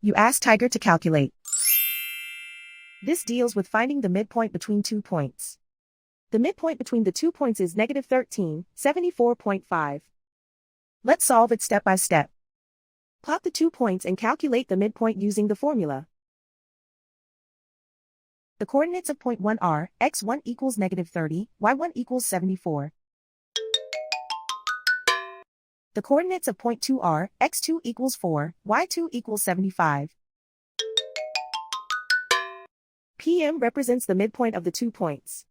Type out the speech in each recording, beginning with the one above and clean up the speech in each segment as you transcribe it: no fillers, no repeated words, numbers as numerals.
You ask Tiger to calculate. This deals with finding the midpoint between 2 points. The midpoint between the 2 points is negative 13, 74.5. Let's solve it step by step. Plot the 2 points and calculate the midpoint using the formula. The coordinates of point 1 are, x1 equals negative 30, y1 equals 74. The coordinates of point 2 are, x2 equals 4, y2 equals 75. PM represents the midpoint of the 2 points.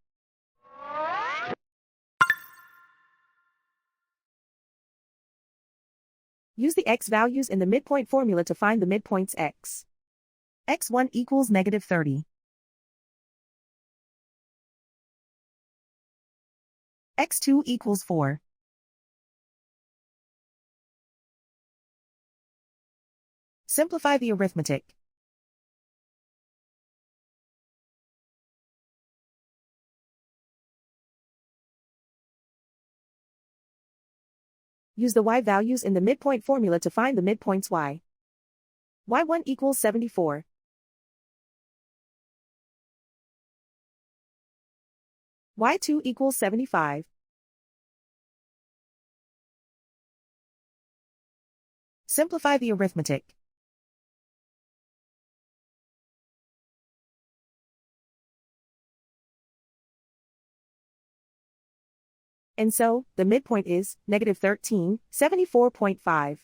Use the x values in the midpoint formula to find the midpoints x. x1 equals negative 30. x2 equals 4. Simplify the arithmetic. Use the y values in the midpoint formula to find the midpoints y. y1 equals 74. y2 equals 75. Simplify the arithmetic. And so, the midpoint is negative 13, 74.5.